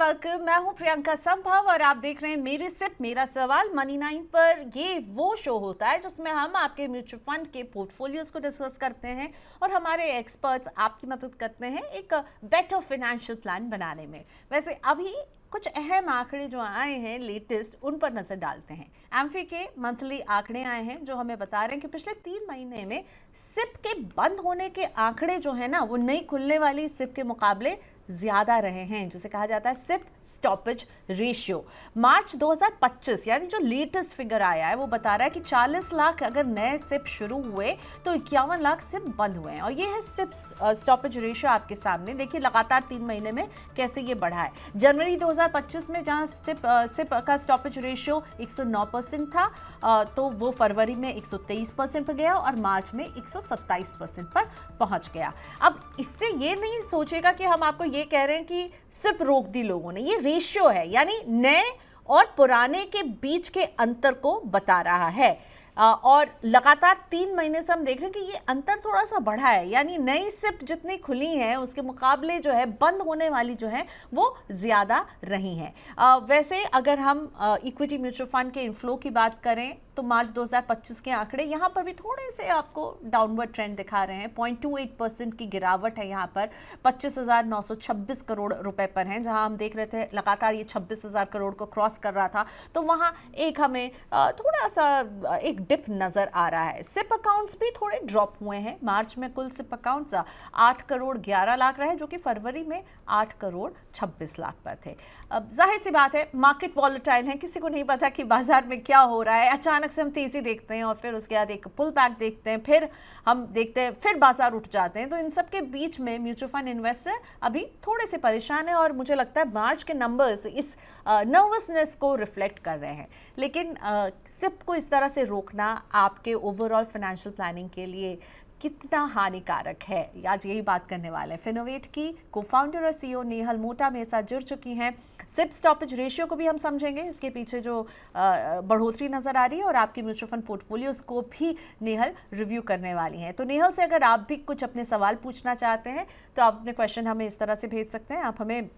Welcome. मैं हूं प्रियंका संभव और आप देख रहे हैं मेरे सिर्फ मेरा सवाल मनी 9 पर। ये वो शो होता है जिसमें हम आपके म्यूचुअल फंड के पोर्टफोलियोज को डिस्कस करते हैं और हमारे एक्सपर्ट्स आपकी मदद करते हैं एक बेटर फाइनेंशियल प्लान बनाने में। वैसे अभी कुछ अहम आंकड़े जो आए हैं लेटेस्ट, उन पर नजर डालते हैं। एम्फी के मंथली आंकड़े आए हैं जो हमें बता रहे हैं कि पिछले 3 महीने में सिप के बंद होने के आंकड़े जो है ना, वो नई खुलने वाली सिप के मुकाबले ज्यादा रहे हैं, जिसे कहा जाता है सिप स्टॉपेज रेशियो। मार्च 2025 यानी जो लेटेस्ट फिगर आया है वो बता रहा है कि 40 लाख अगर नए सिप शुरू हुए तो 51 लाख सिप बंद हुए हैं। और ये है सिप स्टॉपेज रेशियो आपके सामने। देखिए लगातार 3 महीने में कैसे ये बढ़ा है। जनवरी 2025 में जहां सिप का स्टॉपेज रेशियो 109% था, तो वो फरवरी में 123% पर गया और मार्च में 127% पर पहुंच गया। अब इससे ये नहीं सोचेगा कि हम आपको ये कह रहे हैं कि सिप रोक दी लोगों ने। ये रेशियो है, यानी नए और पुराने के बीच के अंतर को बता रहा है। और लगातार 3 महीने से हम देख रहे हैं कि ये अंतर थोड़ा सा बढ़ा है, यानी नई सिप जितनी खुली हैं उसके मुकाबले जो है बंद होने वाली जो है वो ज़्यादा रही हैं। वैसे अगर हम इक्विटी म्यूचुअल फंड के इनफ्लो की बात करें तो मार्च 2025 के आंकड़े यहाँ पर भी थोड़े से आपको डाउनवर्ड ट्रेंड दिखा रहे हैं। 0.28% की गिरावट है यहाँ पर। 25,926 करोड़ रुपए पर हैं, जहाँ हम देख रहे थे लगातार ये 26,000 करोड़ को क्रॉस कर रहा था, तो वहाँ एक हमें थोड़ा सा एक डिप नज़र आ रहा है। सिप अकाउंट्स भी थोड़े ड्रॉप हुए हैं। मार्च में कुल सिप अकाउंट्स 8 करोड़ 11 लाख रहे, जो कि फरवरी में 8 करोड़ 26 लाख पर थे। अब जाहिर सी बात है मार्केट वॉलेटाइल है, किसी को नहीं पता कि बाजार में क्या हो रहा है। अचानक से हम तेजी देखते हैं और फिर उसके बाद एक पुल बैक देखते हैं, फिर हम देखते हैं फिर बाजार उठ जाते हैं। तो इन सब के बीच में म्यूचुअल फंड इन्वेस्टर अभी थोड़े से परेशान है और मुझे लगता है मार्च के नंबर्स इस नर्वसनेस को रिफ्लेक्ट कर रहे हैं। लेकिन सिप को इस तरह से रोकना आपके ओवरऑल फाइनेंशियल प्लानिंग के लिए कितना हानिकारक है, आज यही बात करने वाले हैं। फिनोवेट की को-फाउंडर और सीईओ नेहल मोटा मेरे साथ जुड़ चुकी हैं। सिप स्टॉपेज रेशियो को भी हम समझेंगे, इसके पीछे जो बढ़ोतरी नज़र आ रही है, और आपके म्यूचुअल फंड पोर्टफोलियोज को भी नेहल रिव्यू करने वाली हैं। तो नेहल से अगर आप भी कुछ अपने सवाल पूछना चाहते हैं तो आप अपने क्वेश्चन हमें इस तरह से भेज सकते हैं। आप हमें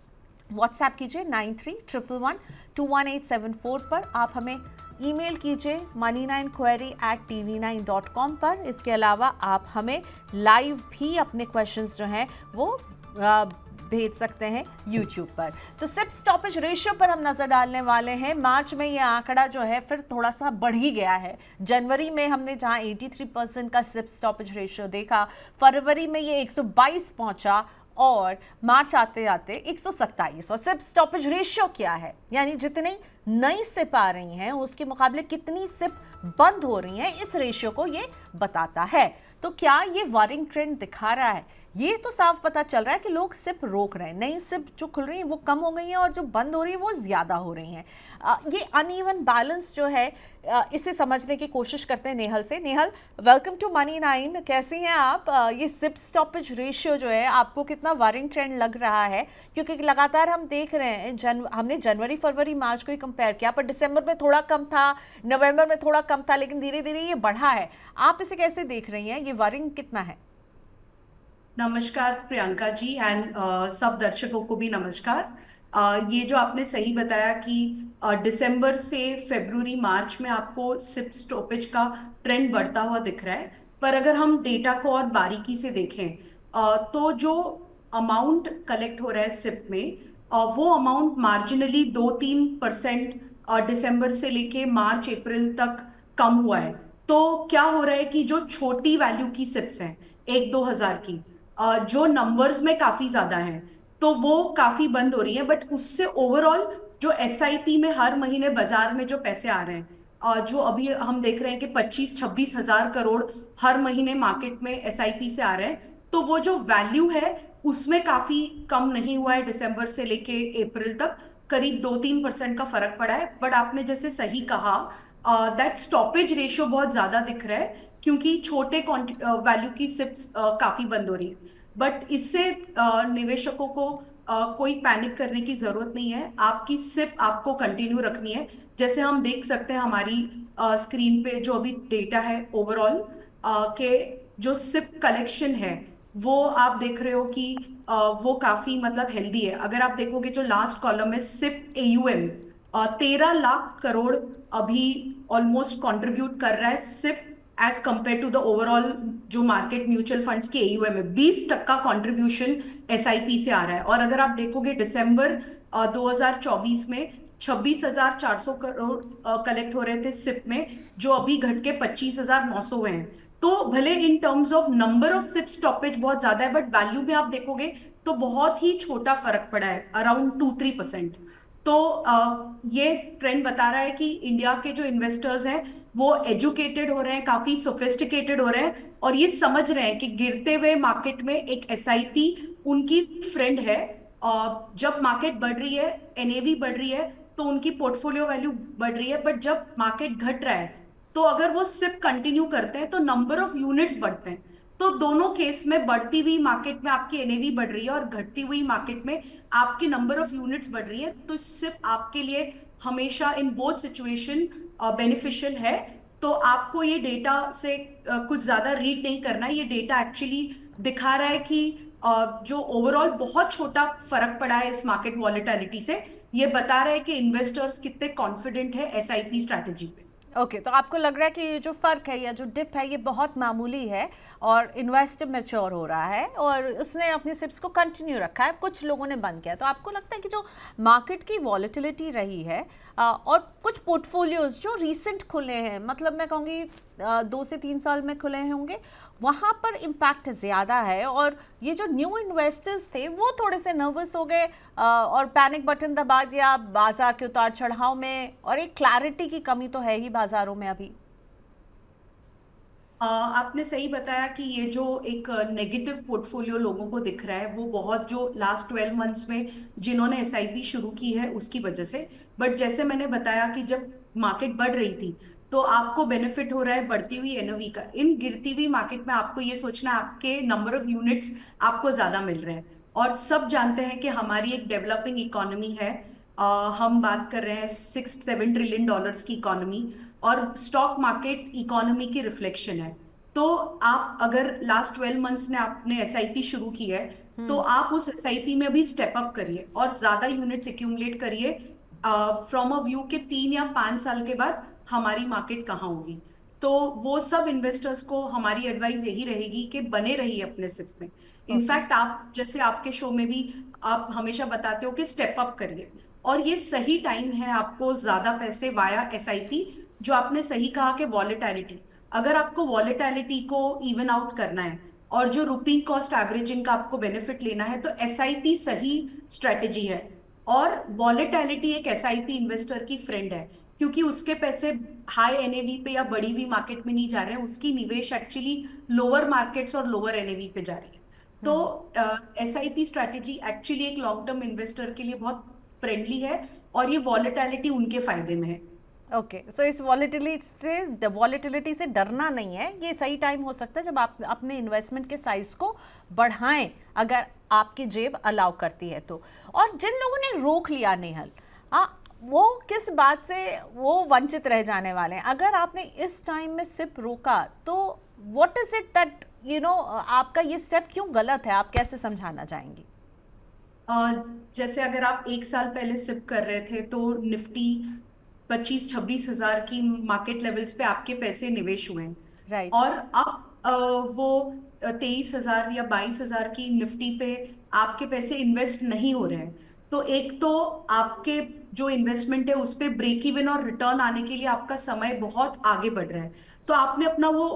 व्हाट्सएप कीजिए 9311111874 पर। आप हमें ईमेल कीजिए money9query@tv9.com पर। इसके अलावा आप हमें लाइव भी अपने क्वेश्चंस जो हैं वो भेज सकते हैं यूट्यूब पर। तो सिप स्टॉपेज रेशियो पर हम नज़र डालने वाले हैं। मार्च में ये आंकड़ा जो है फिर थोड़ा सा बढ़ ही गया है। जनवरी में हमने जहां 83% का सिप स्टॉपेज रेशियो देखा, फरवरी में ये 122 पहुंचा और मार्च आते आते 127। और सिप स्टॉपेज रेशियो क्या है, यानी जितनी नई सिप आ रही हैं उसके मुकाबले कितनी सिप बंद हो रही हैं, इस रेशियो को ये बताता है। तो क्या ये वॉरिंग ट्रेंड दिखा रहा है? ये तो साफ पता चल रहा है कि लोग सिप रोक रहे हैं। नई सिप जो खुल रही हैं वो कम हो गई हैं और जो बंद हो रही है वो ज़्यादा हो रही हैं। ये अनइवन बैलेंस जो है, इसे समझने की कोशिश करते हैं नेहल से। Nehal, welcome to money 9। कैसी हैं आप? ये सिप स्टॉपेज रेशियो जो है आपको कितना वॉरिंग ट्रेंड लग रहा है? क्योंकि लगातार हम देख रहे हैं, हमने जनवरी फरवरी मार्च को ही कंपेयर किया, पर दिसंबर में थोड़ा कम था, नवंबर में थोड़ा कम था, लेकिन धीरे धीरे ये बढ़ा है। आप इसे कैसे देख रही हैं? ये वॉरिंग कितना है? नमस्कार प्रियंका जी एंड सब दर्शकों को भी नमस्कार। ये जो आपने सही बताया कि दिसंबर से फरवरी मार्च में आपको सिप स्टॉपेज का ट्रेंड बढ़ता हुआ दिख रहा है, पर अगर हम डेटा को और बारीकी से देखें तो जो अमाउंट कलेक्ट हो रहा है सिप में, वो अमाउंट मार्जिनली 2-3% दिसंबर से लेके मार्च अप्रैल तक कम हुआ है। तो क्या हो रहा है कि जो छोटी वैल्यू की सिप्स हैं, 1-2 हज़ार की, जो नंबर्स में काफी ज्यादा है, तो वो काफी बंद हो रही है। बट उससे ओवरऑल जो एसआईपी में हर महीने बाजार में जो पैसे आ रहे हैं, जो अभी हम देख रहे हैं कि 25-26 हजार करोड़ हर महीने मार्केट में एसआईपी से आ रहे हैं, तो वो जो वैल्यू है उसमें काफी कम नहीं हुआ है। दिसंबर से लेके अप्रैल तक करीब 2-3% का फर्क पड़ा है। बट आपने जैसे सही कहा, दैट स्टॉपेज रेशियो बहुत ज्यादा दिख रहा है क्योंकि छोटे वैल्यू की सिप्स काफी बंद हो रही है। बट इससे निवेशकों को कोई पैनिक करने की जरूरत नहीं है। आपकी सिप आपको कंटिन्यू रखनी है। जैसे हम देख सकते हैं हमारी स्क्रीन पे जो अभी डेटा है ओवरऑल के जो सिप कलेक्शन है वो आप देख रहे हो कि वो काफी मतलब हेल्दी है। अगर आप देखोगे जो लास्ट कॉलम है सिप एयूएम, 13 लाख करोड़ अभी ऑलमोस्ट कंट्रीब्यूट कर रहा है SIP as compare to the overall जो मार्केट म्यूचुअल फंड्स की एयूएम है। 20% कंट्रीब्यूशन एसआईपी से आ रहा है। और अगर आप देखोगे दिसंबर 2024 में 26,400 करोड़ कलेक्ट हो रहे थे सिप में, जो अभी घट के 25,900 हुए हैं। तो भले in terms of number of SIP stoppage बहुत ज्यादा है, बट वैल्यू में आप देखोगे तो बहुत ही छोटा फर्क पड़ा है, अराउंड 2-3%। तो ये ट्रेंड बता रहा है कि इंडिया के जो इन्वेस्टर्स हैं वो एजुकेटेड हो रहे हैं, काफी सोफिस्टिकेटेड हो रहे हैं, और ये समझ रहे हैं कि गिरते हुए मार्केट में एक एसआईपी उनकी फ्रेंड है। जब मार्केट बढ़ रही है, एनएवी बढ़ रही है, तो उनकी पोर्टफोलियो वैल्यू बढ़ रही है। बट जब मार्केट घट रहा है, तो अगर वो सिप कंटिन्यू करते हैं तो नंबर ऑफ यूनिट्स बढ़ते हैं। तो दोनों केस में बढ़ती हुई मार्केट में आपकी एनएवी बढ़ रही है और घटती हुई मार्केट में आपकी नंबर ऑफ यूनिट्स बढ़ रही है। तो सिप आपके लिए हमेशा इन बोथ सिचुएशन बेनिफिशियल है। तो आपको ये डेटा से कुछ ज्यादा रीड नहीं करना है। ये डेटा एक्चुअली दिखा रहा है कि जो ओवरऑल बहुत छोटा फर्क पड़ा है इस मार्केट वॉलेटिलिटी से, ये बता रहा है कि इन्वेस्टर्स कितने कॉन्फिडेंट है एसआईपी स्ट्रैटेजी पे। ओके, तो आपको लग रहा है कि ये जो फ़र्क है या जो डिप है ये बहुत मामूली है और इन्वेस्टर मैच्योर हो रहा है और उसने अपने सिप्स को कंटिन्यू रखा है, कुछ लोगों ने बंद किया। तो आपको लगता है कि जो मार्केट की वॉलेटिलिटी रही है और कुछ पोर्टफोलियोज जो रीसेंट खुले हैं, मतलब मैं कहूँगी 2 से 3 साल में खुले होंगे, वहाँ पर इम्पैक्ट ज़्यादा है और ये जो न्यू इन्वेस्टर्स थे वो थोड़े से नर्वस हो गए और पैनिक बटन दबा दिया बाजार के उतार चढ़ाव में, और एक क्लैरिटी की कमी तो है ही बाजारों में अभी। आपने सही बताया कि ये जो एक नेगेटिव पोर्टफोलियो लोगों को दिख रहा है वो बहुत जो लास्ट 12 मंथ्स में जिन्होंने एसआईपी शुरू की है उसकी वजह से। बट जैसे मैंने बताया कि जब मार्केट बढ़ रही थी तो आपको बेनिफिट हो रहा है बढ़ती हुई एनओवी का। इन गिरती हुई मार्केट में आपको ये सोचना है आपके नंबर ऑफ यूनिट्स आपको ज्यादा मिल रहे हैं। और सब जानते हैं कि हमारी एक डेवलपिंग इकोनॉमी है। हम बात कर रहे हैं 6-7 ट्रिलियन डॉलर्स की इकोनॉमी, और स्टॉक मार्केट इकोनॉमी की रिफ्लेक्शन है। तो आप अगर लास्ट 12 मंथ्स ने आपने एसआईपी शुरू की है, तो आप उस एसआईपी में भी स्टेप अप करिए और ज्यादा यूनिट्स एक्यूमुलेट करिए फ्रॉम अ व्यू के 3 या 5 साल के बाद हमारी मार्केट कहाँ होगी। तो वो सब इन्वेस्टर्स को हमारी एडवाइस यही रहेगी कि बने रहिए अपने सिप में। ओके। इनफैक्ट आप जैसे आपके शो में भी आप हमेशा बताते हो कि स्टेप अप करिए, और ये सही टाइम है आपको ज्यादा पैसे वाया एसआईपी। जो आपने सही कहा कि वॉलेटिलिटी, अगर आपको वॉलेटिलिटी को इवन आउट करना है और जो रुपी कॉस्ट एवरेजिंग का आपको बेनिफिट लेना है, तो एसआईपी सही स्ट्रेटेजी है। और वॉलेटिलिटी एक एसआईपी इन्वेस्टर की फ्रेंड है, क्योंकि उसके पैसे हाई एनएवी पे या बढ़ी हुई मार्केट में नहीं जा रहे हैं, उसकी निवेश एक्चुअली लोअर मार्केट्स और लोअर एनएवी पे जा रही है। तो एसआईपी स्ट्रेटेजी एक्चुअली एक लॉन्ग टर्म इन्वेस्टर के लिए बहुत फ्रेंडली है, और ये वॉलेटिलिटी उनके फायदे में है। ओके, सो इस वॉलेटिलिटी से डरना नहीं है, ये सही टाइम हो सकता है जब आप अपने इन्वेस्टमेंट के साइज को बढ़ाएं, अगर आपकी जेब अलाउ करती है तो। और जिन लोगों ने रोक लिया नेहल, वो किस बात से वो वंचित रह जाने वाले हैं? अगर आपने इस टाइम में सिर्फ रोका तो व्हाट इज इट दैट आपका ये स्टेप क्यों गलत है, आप कैसे समझाना चाहेंगी? जैसे अगर आप 1 साल पहले सिप कर रहे थे तो निफ्टी 25-26 हजार की मार्केट लेवल्स पे आपके पैसे निवेश हुए हैं। राइट। और अब वो 23,000 या 22,000 की निफ्टी पे आपके पैसे इन्वेस्ट नहीं हो रहे हैं। तो एक तो आपके जो इन्वेस्टमेंट है उस पे ब्रेक इवन और रिटर्न आने के लिए आपका समय बहुत आगे बढ़ रहा है। तो आपने अपना वो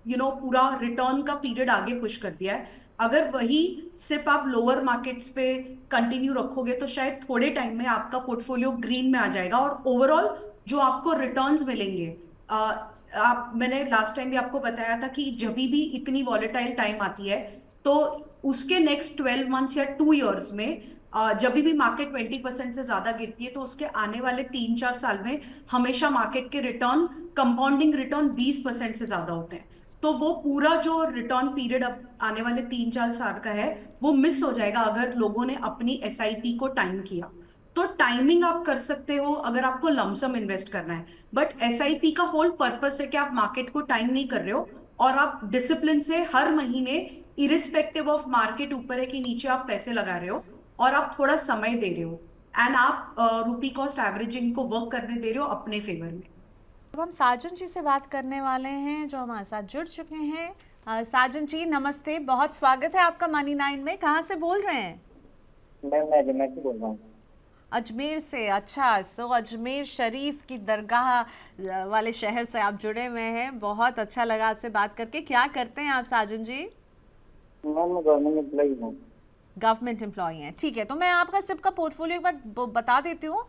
पूरा रिटर्न का पीरियड आगे पुश कर दिया है। अगर वही सिर्फ आप लोअर मार्केट्स पे कंटिन्यू रखोगे तो शायद थोड़े टाइम में आपका पोर्टफोलियो ग्रीन में आ जाएगा, और ओवरऑल जो आपको रिटर्न्स मिलेंगे, मैंने लास्ट टाइम भी आपको बताया था कि जब भी इतनी वॉलेटाइल टाइम आती है तो उसके नेक्स्ट 12 मंथ्स या 2 इयर्स में जब भी मार्केट 20% से ज्यादा गिरती है, तो उसके आने वाले 3-4 साल में हमेशा मार्केट के रिटर्न, कंपाउंडिंग रिटर्न 20% से ज्यादा होते हैं। तो वो पूरा जो रिटर्न पीरियड अब आने वाले 3-4 साल का है वो मिस हो जाएगा अगर लोगों ने अपनी एसआईपी को टाइम किया। तो टाइमिंग आप कर सकते हो अगर आपको लमसम इन्वेस्ट करना है, बट एसआईपी का होल पर्पस है कि आप मार्केट को टाइम नहीं कर रहे हो, और आप डिसिप्लिन से हर महीने, इरिस्पेक्टिव ऑफ मार्केट ऊपर है कि नीचे, आप पैसे लगा रहे हो और आप थोड़ा समय दे रहे हो, एंड आप रुपी कॉस्ट एवरेजिंग को वर्क करने दे रहे हो अपने फेवर में। अब हम साजन जी से बात करने वाले हैं जो हमारे साथ जुड़ चुके हैं। साजन जी नमस्ते, बहुत स्वागत है आपका मनी नाइन में। कहाँ से बोल रहे हैं? मैं अजमेर से बोल रहा हूँ। अजमेर से, अच्छा। सो अजमेर शरीफ की दरगाह वाले शहर से आप जुड़े हुए हैं। बहुत अच्छा लगा आपसे बात करके। क्या करते हैं आप साजन जी? मैं गवर्नमेंट एम्प्लॉई हूँ। गवर्नमेंट एम्प्लॉई हैं, ठीक है। तो मैं आपका सिप का पोर्टफोलियो एक बार बता देती हूँ।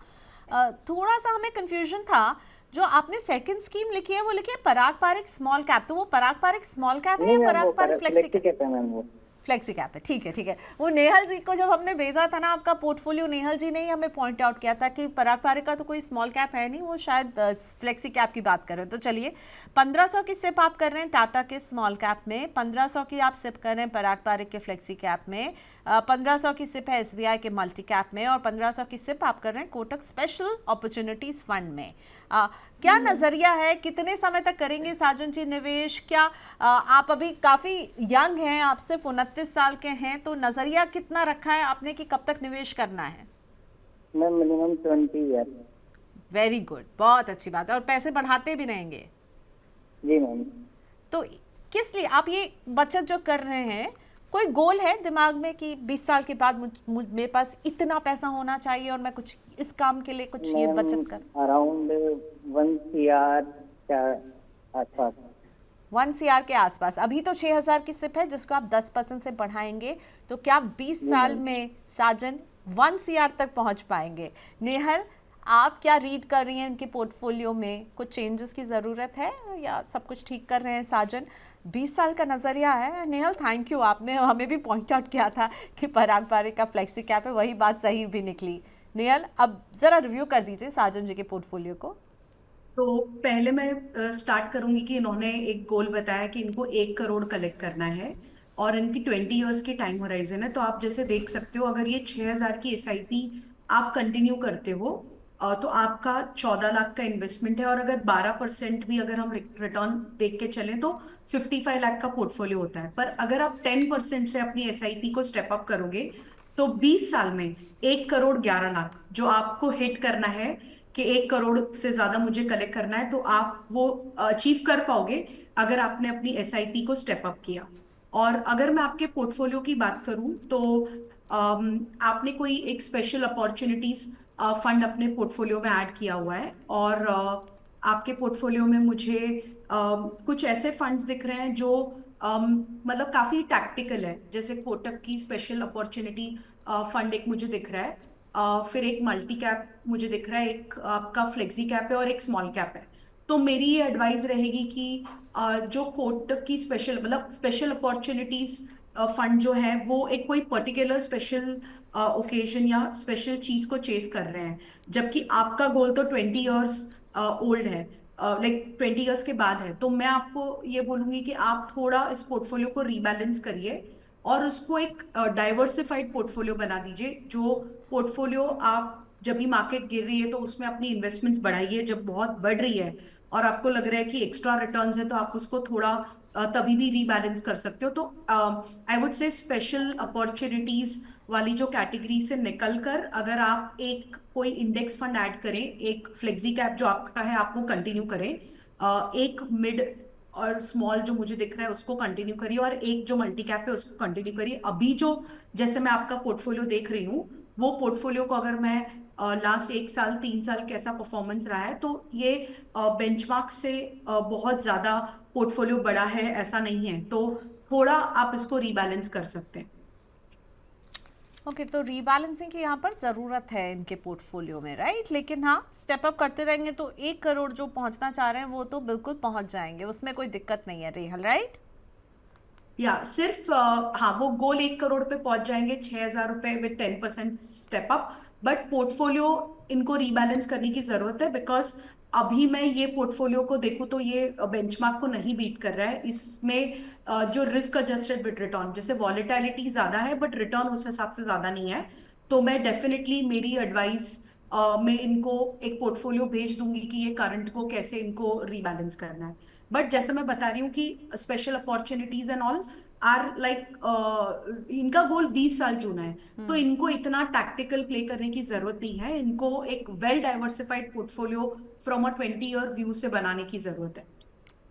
थोड़ा सा हमें कंफ्यूजन था। जो आपने सेकंड स्कीम लिखी है वो लिखी है पराग पारिक स्मॉल कैप, तो वो पराग पारिक स्मॉल कैप है नहीं या मैम, पराग वो Parikh flexi flexi cap? Cap है मैम। वो फ्लेक्सी कैप है, ठीक है ठीक है। वो नेहल जी को जब हमने भेजा था ना आपका पोर्टफोलियो, नेहल जी ने ही हमें पॉइंट आउट किया था कि पराग पारिक का तो कोई स्मॉल कैप है नहीं, वो शायद फ्लेक्सी कैप की बात कर रहे हैं। तो चलिए, 1500 की सिप आप कर रहे हैं टाटा के स्मॉल कैप में, 1500 की आप सिप कर रहे हैं पराग पारिक के फ्लेक्सी कैप में, 1500 की सिप है एसबीआई के मल्टी कैप में, और 1500 की सिप आप कर रहे हैं कोटक स्पेशल अपॉर्चुनिटीज फंड में। क्या नजरिया है, कितने समय तक करेंगे साजन जी निवेश? क्या आप अभी काफी यंग हैं, आप सिर्फ 29 साल के हैं, तो नजरिया कितना रखा है आपने कि कब तक निवेश करना है? Ma'am minimum 20 year. Very good, बहुत अच्छी बात है। और पैसे बढ़ाते भी रहेंगे? जी मैम। तो किस लिए आप ये बचत जो कर रहे हैं, कोई गोल है दिमाग में कि 20 साल के बाद मेरे पास इतना पैसा होना चाहिए और मैं कुछ इस काम के लिए कुछ ये मैम बचत कर? अराउंड 1 CR के आसपास। 1 CR के आसपास। अभी तो 6000 की सिप है जिसको आप 10% से बढ़ाएंगे, तो क्या 20 साल में साजन 1 CR तक पहुंच पाएंगे? नेहल, आप क्या रीड कर रही हैं उनके पोर्टफोलियो में? कुछ चेंजेस की ज़रूरत है या सब कुछ ठीक कर रहे हैं साजन? 20 साल का नज़रिया है। नेहल थैंक यू, आपने हमें भी पॉइंट आउट किया था कि पराग पारिक का फ्लेक्सी कैप है, वही बात सही भी निकली। नेहल, अब ज़रा रिव्यू कर दीजिए साजन जी के पोर्टफोलियो को। तो पहले मैं स्टार्ट करूंगी कि इन्होंने एक गोल बताया कि इनको 1 करोड़ कलेक्ट करना है और इनकी 20 ईयर्स की टाइम होराइजन है। तो आप जैसे देख सकते हो, अगर ये 6000 की एसआईपी आप कंटिन्यू करते हो तो आपका 14 लाख का इन्वेस्टमेंट है, और अगर 12% भी अगर हम रिटर्न देख के चलें तो 55 लाख का पोर्टफोलियो होता है। पर अगर आप 10% से अपनी एसआईपी को स्टेप अप करोगे तो 20 साल में 1 करोड़ 11 लाख जो आपको हिट करना है कि 1 करोड़ से ज्यादा मुझे कलेक्ट करना है, तो आप वो अचीव कर पाओगे अगर आपने अपनी एसआईपी को स्टेप अप किया। और अगर मैं आपके पोर्टफोलियो की बात करूं तो आपने कोई एक स्पेशल अपॉर्चुनिटीज फंड अपने पोर्टफोलियो में ऐड किया हुआ है, और आपके पोर्टफोलियो में मुझे कुछ ऐसे फंड्स दिख रहे हैं जो मतलब काफी टैक्टिकल है। जैसे कोटक की स्पेशल अपॉर्चुनिटी फंड एक मुझे दिख रहा है, फिर एक मल्टी कैप मुझे दिख रहा है, एक आपका फ्लेक्सी कैप है और एक स्मॉल कैप है। तो मेरी ये एडवाइस रहेगी कि जो कोटक की स्पेशल मतलब स्पेशल अपॉर्चुनिटीज फंड जो है वो एक कोई पर्टिकुलर स्पेशल ओकेजन या स्पेशल चीज को चेस कर रहे हैं, जबकि आपका गोल तो 20 ईयर्स ओल्ड है, लाइक 20 ईयर्स के बाद है। तो मैं आपको ये बोलूंगी कि आप थोड़ा इस पोर्टफोलियो को रीबैलेंस करिए और उसको एक डाइवर्सिफाइड पोर्टफोलियो बना दीजिए। जो पोर्टफोलियो आप जब भी मार्केट गिर रही है तो उसमें अपनी इन्वेस्टमेंट्स बढ़ाइए, जब बहुत बढ़ रही है और आपको लग रहा है कि एक्स्ट्रा रिटर्न्स है तो आप उसको थोड़ा तभी भी रीबैलेंस कर सकते हो। तो I would say special opportunities वाली जो कैटेगरी से निकल कर अगर आप एक कोई इंडेक्स फंड ऐड करें, एक फ्लेक्सी कैप जो आपका है आप वो कंटिन्यू करें, एक मिड और स्मॉल जो मुझे दिख रहा है उसको कंटिन्यू करिए, और एक जो मल्टी कैप है उसको कंटिन्यू करिए। अभी जो जैसे मैं आपका पोर्टफोलियो देख रही हूँ, वो पोर्टफोलियो को अगर मैं लास्ट 1 साल 3 साल कैसा परफॉर्मेंस रहा है, तो ये बेंचमार्क से बहुत ज्यादा पोर्टफोलियो बड़ा है ऐसा नहीं है, तो थोड़ा आप इसको रीबैलेंस कर सकते हैं। ओके, तो रीबैलेंसिंग की यहाँ पर ज़रूरत है इनके पोर्टफोलियो में, राइट? लेकिन हाँ, स्टेप अप करते रहेंगे तो 1 करोड़ जो पहुँचना चाह रहे हैं वो तो बिल्कुल पहुँच जाएंगे, उसमें कोई दिक्कत नहीं है रेहल, राइट? या सिर्फ हाँ, वो गोल 1 करोड़ पे पहुंच जाएंगे 6000 रुपए with 10% step up. But portfolio इनको रीबैलेंस करने की जरूरत है, बिकॉज अभी मैं ये पोर्टफोलियो को देखूं तो ये बेंचमार्क को नहीं बीट कर रहा है। इसमें जो रिस्क एडजस्टेड विद रिटर्न, जैसे वॉलेटिलिटी ज्यादा है बट रिटर्न उस हिसाब से ज्यादा नहीं है। तो मैं डेफिनेटली, मेरी एडवाइस मैं इनको एक पोर्टफोलियो भेज दूंगी कि ये करंट को कैसे इनको रीबैलेंस करना है। बट जैसे मैं बता रही हूँ कि special opportunities and all are like इनका गोल 20 साल चुना है, तो इनको इतना टैक्टिकल प्ले करने की जरूरत नहीं है, इनको एक well diversified portfolio from a 20 year view से बनाने की जरूरत है।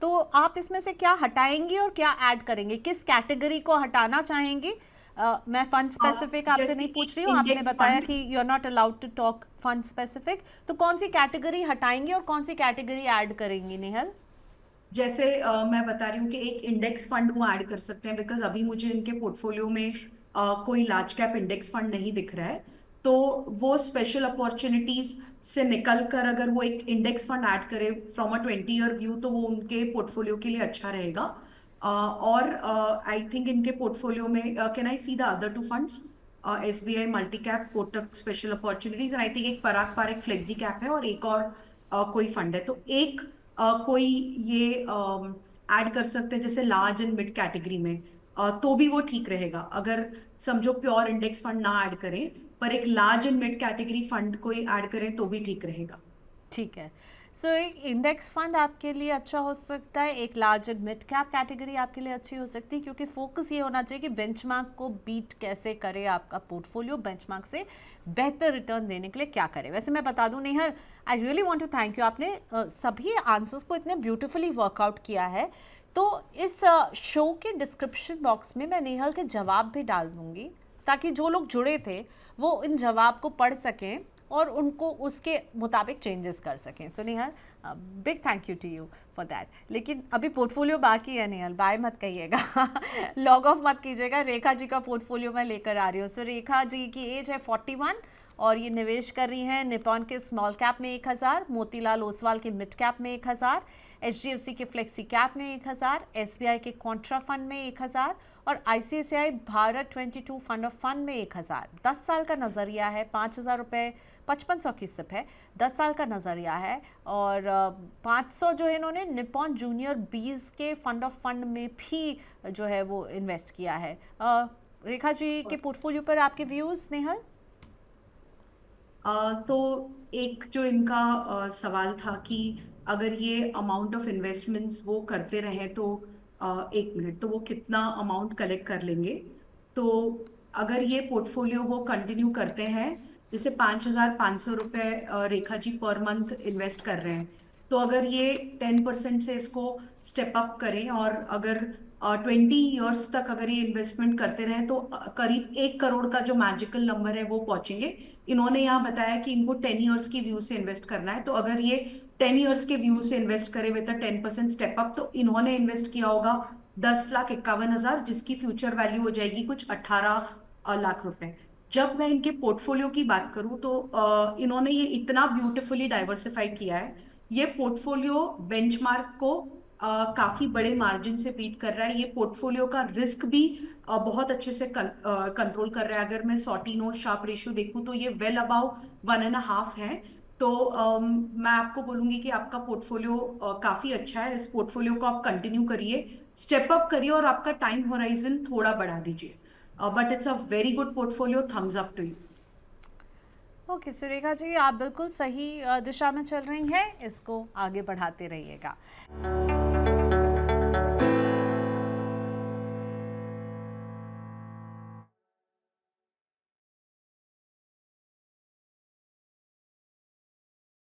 तो आप इसमें से क्या हटाएंगी और क्या ऐड करेंगे, किस कैटेगरी को हटाना चाहेंगी? मैं फंड स्पेसिफिक आपसे जैसे नहीं कि पूछ रही हूँ, आपने इंडेक्स बताया फंड, कि you are not allowed to talk fund specific, तो कौन सी कैटेगरी हटाएंगी और कौन सी कैटेगरी ऐड करेंगी नेहल? जैसे मैं बता रही हूँ कि एक इंडेक्स फंड वो ऐड कर सकते हैं, बिकॉज अभी मुझे इनके पोर्टफोलियो में कोई लार्ज कैप इंडेक्स फंड नहीं दिख रहा है। तो वो स्पेशल अपॉर्चुनिटीज से निकल कर अगर वो एक इंडेक्स फंड ऐड करे फ्रॉम अ 20 ईयर व्यू, तो वो उनके पोर्टफोलियो के लिए अच्छा रहेगा। और आई थिंक इनके पोर्टफोलियो में can I see the other two funds, SBI multi cap, Kotak special opportunities, and I think एक पराग पारक फ्लेक्सी कैप है, और एक और कोई फंड है। तो एक कोई ये ऐड कर सकते हैं जैसे लार्ज एंड मिड कैटेगरी में, तो भी वो ठीक रहेगा। अगर समझो प्योर इंडेक्स फंड ना ऐड करें, पर एक large and mid category fund कोई ऐड करें तो भी ठीक रहेगा। ठीक है। सो एक इंडेक्स फंड आपके लिए अच्छा हो सकता है, एक large and mid cap category आपके लिए अच्छी हो सकती है, क्योंकि फोकस ये होना चाहिए कि बेंचमार्क को बीट कैसे करे आपका पोर्टफोलियो, बेंचमार्क से बेहतर रिटर्न देने के लिए क्या करे। वैसे मैं बता दूं Nehal, I really want to thank you, आपने सभी आंसर्स को इतने ब्यूटिफुली वर्कआउट किया है। तो इस शो के डिस्क्रिप्शन बॉक्स में मैं नेहल के जवाब भी डाल दूंगी, ताकि जो लोग जुड़े थे वो इन जवाब को पढ़ सकें और उनको उसके मुताबिक चेंजेस कर सकें। So Nehal, big thank you to you for that. लेकिन अभी पोर्टफोलियो बाकी है नेहल, बाय मत कहिएगा लॉग ऑफ मत कीजिएगा। रेखा जी का पोर्टफोलियो मैं लेकर आ रही हूँ। सो रेखा जी की एज है 41 और ये निवेश कर रही हैं निपॉन के स्मॉल कैप में 1000, मोतीलाल ओसवाल के मिड कैप में 1000, HDFC के फ्लेक्सी कैप में 1000, SBI के कॉन्ट्रा फंड में 1000 और ICICI Bharat 22 fund of fund में 1000। 10 साल का नज़रिया है, 5000 रुपये 5500 की सिप है, 10 साल का नज़रिया है। और 500 जो है इन्होंने निपॉन जूनियर 20 के फंड ऑफ फंड में भी जो है वो इन्वेस्ट किया है। रेखा जी के पोर्टफोलियो पर आपके व्यूज़ नेहल? तो एक जो इनका सवाल था कि अगर ये अमाउंट ऑफ इन्वेस्टमेंट्स वो करते रहें तो 1 मिनट, तो वो कितना अमाउंट कलेक्ट कर लेंगे। तो अगर ये पोर्टफोलियो वो कंटिन्यू करते हैं, जैसे 5,500 रुपये Rekha ji per month invest कर रहे हैं, तो अगर ये 10% से इसको स्टेप अप करें और अगर 20 ईयर्स तक अगर ये इन्वेस्टमेंट करते रहें, तो करीब 1 करोड़ का जो मैजिकल नंबर है वो पहुंचेंगे। इन्होंने यहाँ बताया कि इनको 10 ईयर्स की व्यू से इन्वेस्ट करना है, तो अगर ये 10 ईयर्स के व्यू से इन्वेस्ट करे विद 10% स्टेप अप, तो इन्होंने इन्वेस्ट किया होगा 10,51,000, जिसकी फ्यूचर वैल्यू हो जाएगी कुछ 18 लाख रुपए। जब मैं इनके पोर्टफोलियो की बात करूं तो इन्होंने ये इतना ब्यूटिफुली डाइवर्सिफाई किया है, ये पोर्टफोलियो बेंचमार्क को काफी बड़े मार्जिन से बीट कर रहा है। ये पोर्टफोलियो का रिस्क भी बहुत अच्छे से कंट्रोल कर रहा है। अगर मैं सॉटिनो शार्प रेशियो देखूं तो ये वेल अबाउ 1.5 है। तो मैं आपको बोलूंगी कि आपका पोर्टफोलियो काफी अच्छा है, इस पोर्टफोलियो को आप कंटिन्यू करिए, स्टेप अप करिए और आपका टाइम होराइजन थोड़ा बढ़ा दीजिए। But it's a very good portfolio, thumbs up to you. Okay Surekha ji, आप बिल्कुल सही दिशा में चल रही हैं, इसको आगे बढ़ाते रहिएगा।